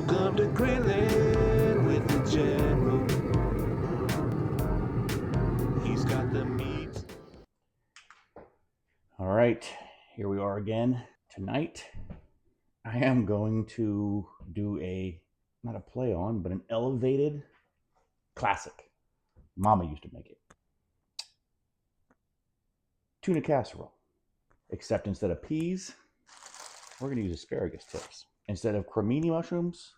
Welcome to Grilling with the General. He's got the meat. All right, here we are again. Tonight, I am going to do not a play on, but an elevated classic. Mama used to make it. Tuna casserole. Except instead of peas, we're going to use asparagus tips. Instead of cremini mushrooms,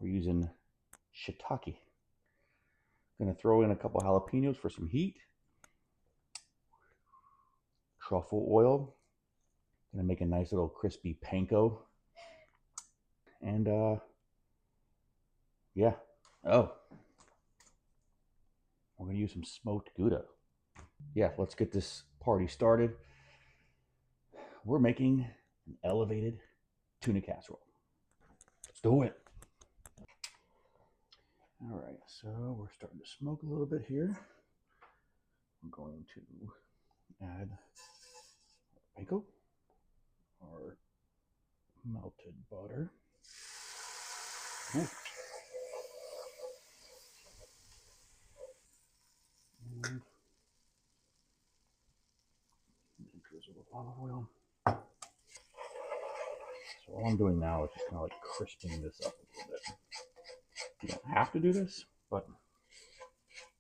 we're using shiitake. Going to throw in a couple jalapenos for some heat. Truffle oil. Going to make a nice little crispy panko. And yeah. Oh, we're going to use some smoked Gouda. Yeah, let's get this party started. We're making an elevated tuna casserole. Let's do it. All right, so we're starting to smoke a little bit here. I'm going to add panko, our melted butter. Ooh. And drizzle of olive oil. So all I'm doing now is just kind of like crisping this up a little bit. You don't have to do this, but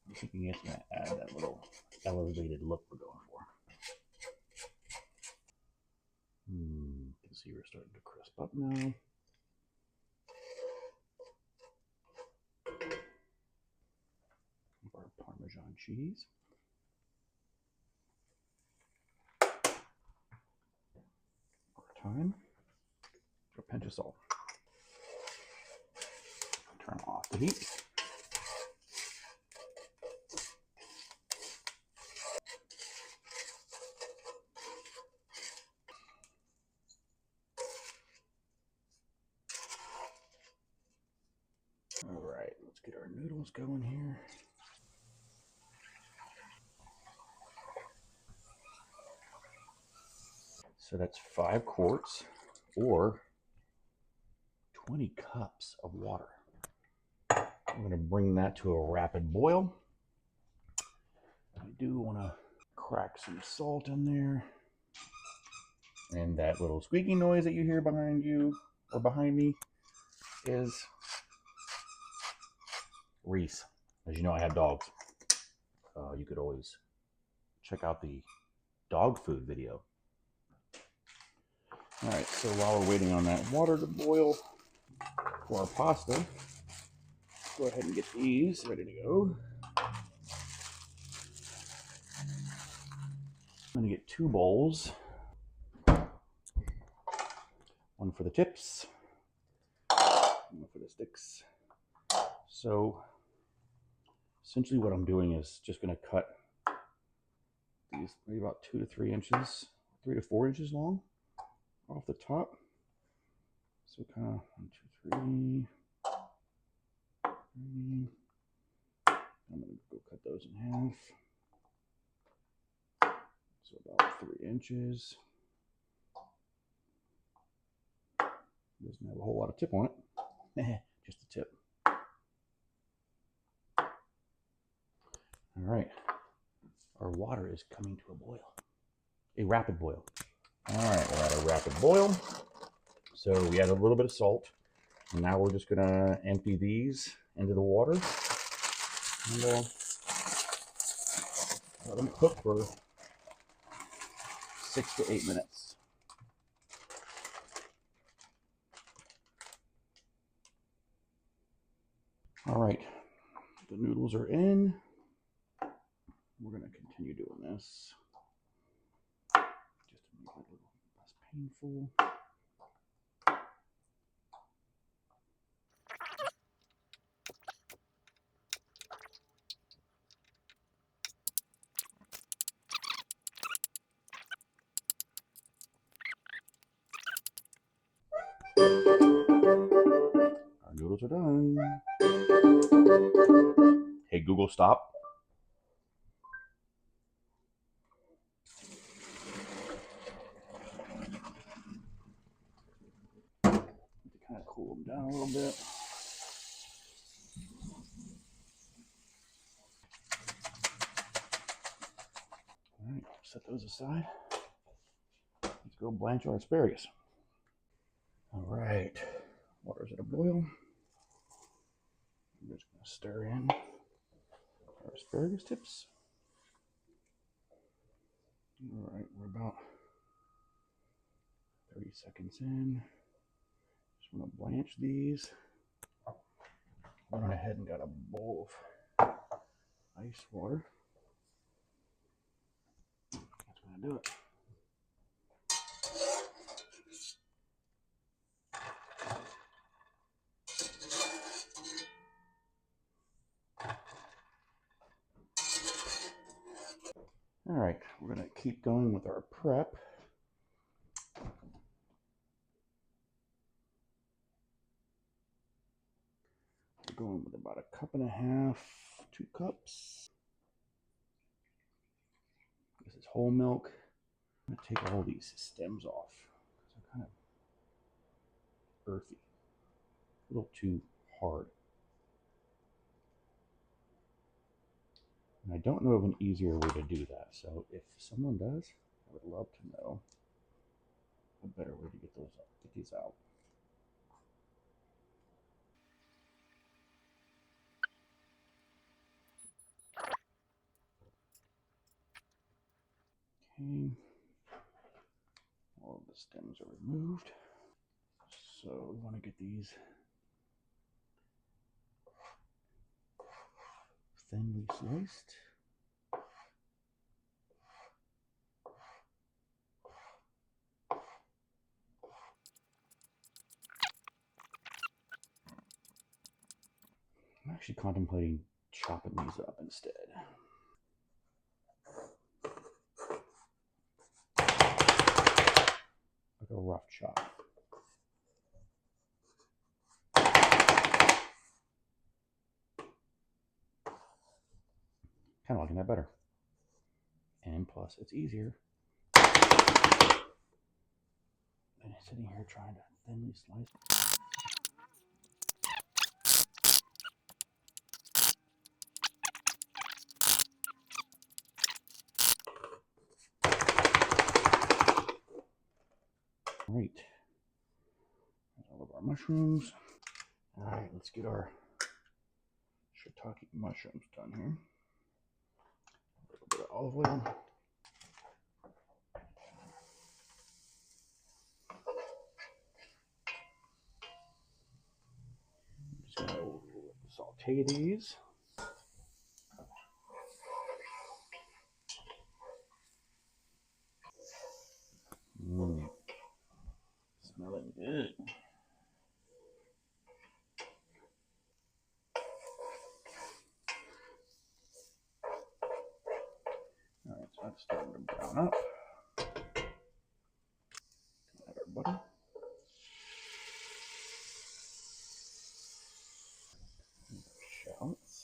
I'm thinking it's going to add that little elevated look we're going for. You can see we're starting to crisp up now. Our Parmesan cheese. Our thyme. A pinch of salt. Turn off the heat. All right, let's get our noodles going here. So that's 5 quarts or 20 cups of water. I'm going to bring that to a rapid boil. I do want to crack some salt in there. And that little squeaking noise that you hear behind you or behind me is Reese. As you know, I have dogs. You could always check out the dog food video. All right, so while we're waiting on that water to boil for our pasta, go ahead and get these ready to go. I'm gonna get 2 bowls. One for the tips, one for the sticks. So essentially what I'm doing is just gonna cut these maybe about 2 to 3 inches, 3 to 4 inches long off the top. So kind of 1, 2, 3. I'm gonna go cut those in half. So about 3 inches. Doesn't have a whole lot of tip on it. Just a tip. All right. Our water is coming to a boil. A rapid boil. All right, we're at a rapid boil. So we add a little bit of salt. And now we're just gonna empty these into the water. And let them cook for 6 to 8 minutes. All right, the noodles are in. We're gonna continue doing this just to make it a little less painful. Our noodles are done. Hey, Google, stop. Kind of cool them down a little bit. All right, set those aside. Let's go blanch our asparagus. All right, water's at a boil. I'm just going to stir in our asparagus tips. All right, we're about 30 seconds in. Just want to blanch these. I went ahead and got a bowl of ice water. That's going to do it. All right, we're going to keep going with our prep. We're going with about 1.5 cups, 2 cups. This is whole milk. I'm going to take all these stems off because they're kind of earthy, a little too hard. And I don't know of an easier way to do that. So if someone does, I would love to know a better way to get these out. Okay, all of the stems are removed. So we want to get these thinly sliced. I'm actually contemplating chopping these up instead. Like a rough chop. Kind of liking that better. And plus, it's easier than sitting here trying to thinly slice. Right. There's all of our mushrooms. All right, let's get our shiitake mushrooms done here. A little bit of olive oil. Just gonna saute these. Smelling good. All right, so that's starting to brown up. Add our butter. Shallots.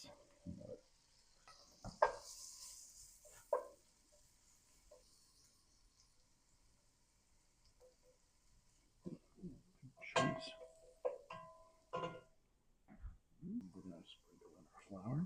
Chunks. We're going to sprinkle in our flour.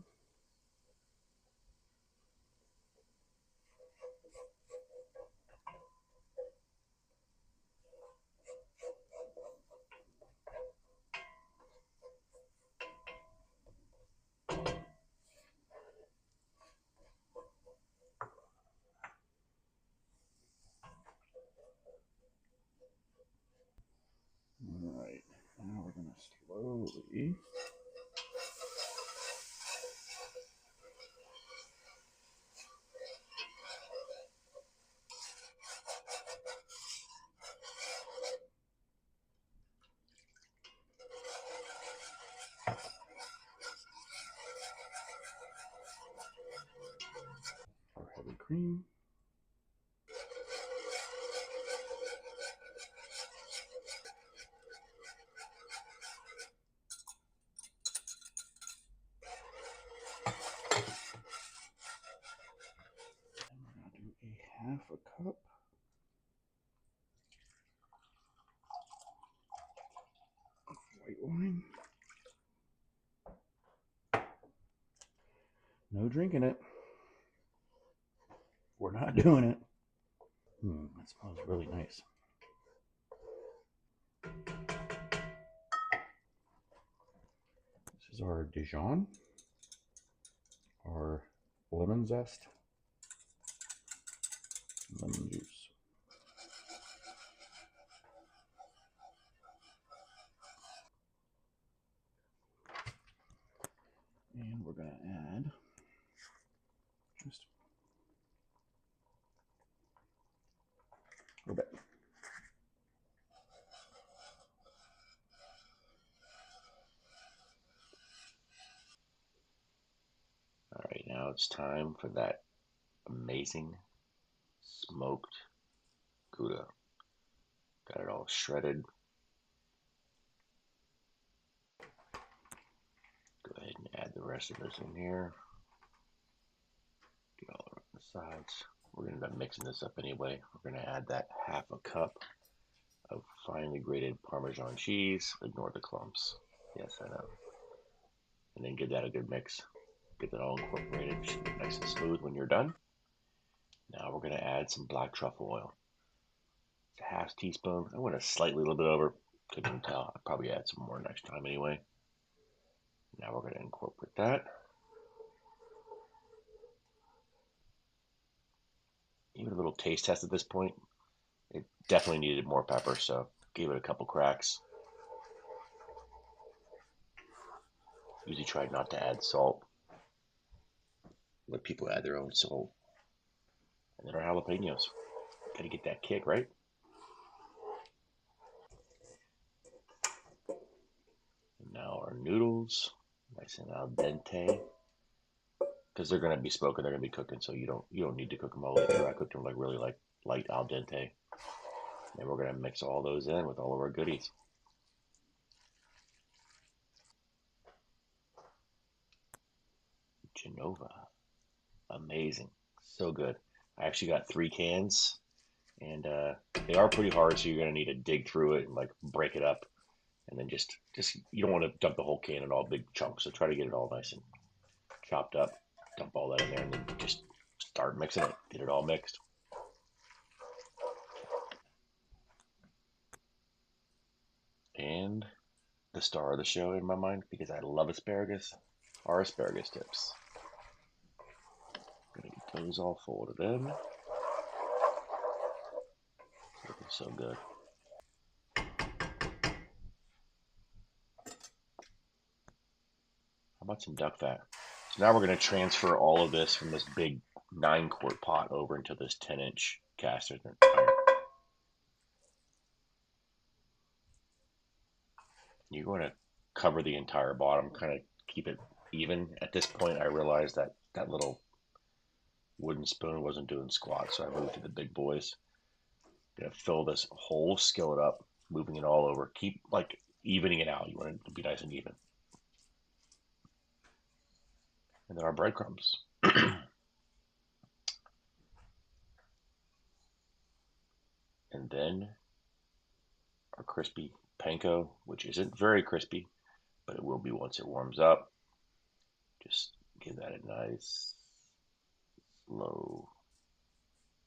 All right, now we're going to slowly our heavy cream. Half a cup of white wine. drinking it. We're not doing it. That smells really nice. This is our Dijon, our lemon zest, lemon juice. And we're going to add just a little bit. All right, now it's time for that amazing smoked Gouda. Got it all shredded. Go ahead and add the rest of this in here. Get all around the sides. We're going to end up mixing this up anyway. We're going to add that half a cup of finely grated Parmesan cheese. Ignore the clumps. Yes, I know. And then give that a good mix. Get that all incorporated. Should be nice and smooth when you're done. Now we're going to add some black truffle oil. It's a half teaspoon. I went a slightly little bit over. Couldn't tell. I'll probably add some more next time anyway. Now we're going to incorporate that. Even a little taste test at this point. It definitely needed more pepper, so gave it a couple cracks. Usually try not to add salt. Let people add their own salt. And then our jalapenos. Gotta get that kick, right? And now our noodles, nice and al dente. Because they're gonna be smoking, they're gonna be cooking, so you don't need to cook them all the way through. I cooked them like really like light al dente. And we're gonna mix all those in with all of our goodies. Genova, amazing, so good. I actually got 3 cans, and they are pretty hard, so you're gonna need to dig through it and like break it up, and then just you don't want to dump the whole can in all big chunks. So try to get it all nice and chopped up. Dump all that in there, and then just start mixing it. Get it all mixed. And the star of the show in my mind, because I love asparagus, are asparagus tips. Gonna get those all folded in. Looking so good. How about some duck fat? So now we're going to transfer all of this from this big 9-quart pot over into this 10-inch cast iron. You're going to cover the entire bottom, kind of keep it even. At this point, I realized that that little wooden spoon wasn't doing squat, so I moved to the big boys. Gonna fill this whole skillet up, moving it all over. Keep like evening it out. You want it to be nice and even. And then our breadcrumbs. And then our crispy panko, which isn't very crispy, but it will be once it warms up. Just give that a nice slow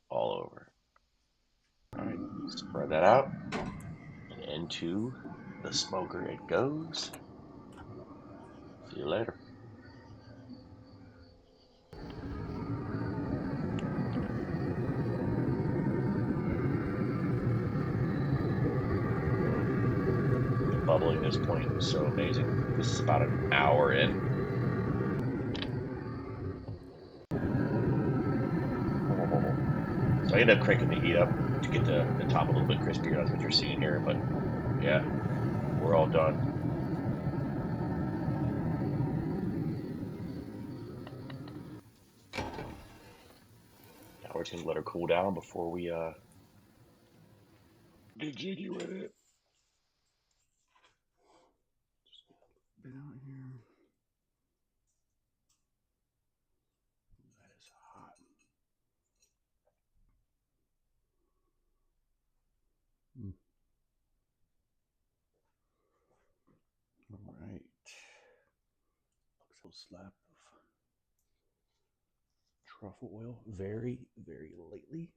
all over. All right, spread that out, and into the smoker it goes. See you later. The bubbling at this point is so amazing. This is about an hour in. So I end up cranking the heat up to get the top a little bit crispier. That's what you're seeing here. But yeah, we're all done. Now we're just gonna let her cool down before we get jiggy with it. Just a bit out here. That is hot. All right. Looks so slap of truffle oil very, very lightly.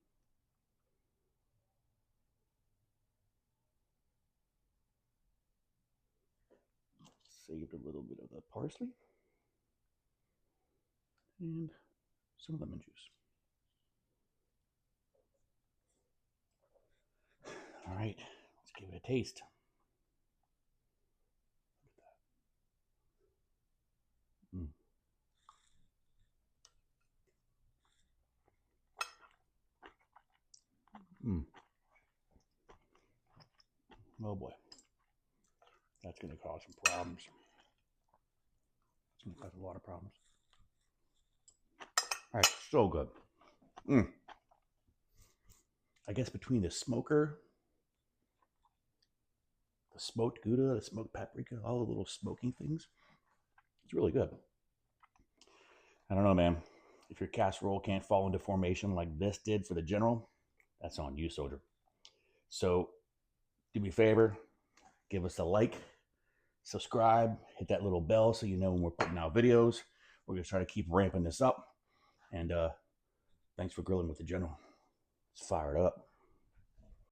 Saved a little bit of the parsley and some lemon juice. All right, let's give it a taste. Mm. Mm. Oh boy, that's going to cause some problems. It's going to cause a lot of problems. All right, so good. Mm. I guess between the smoker, the smoked Gouda, the smoked paprika, all the little smoking things, it's really good. I don't know, man. If your casserole can't fall into formation like this did for the general, that's on you, soldier. So do me a favor, give us a like, subscribe, hit that little bell so you know when we're putting out videos. We're going to try to keep ramping this up. And thanks for grilling with the general. Let's fire it up.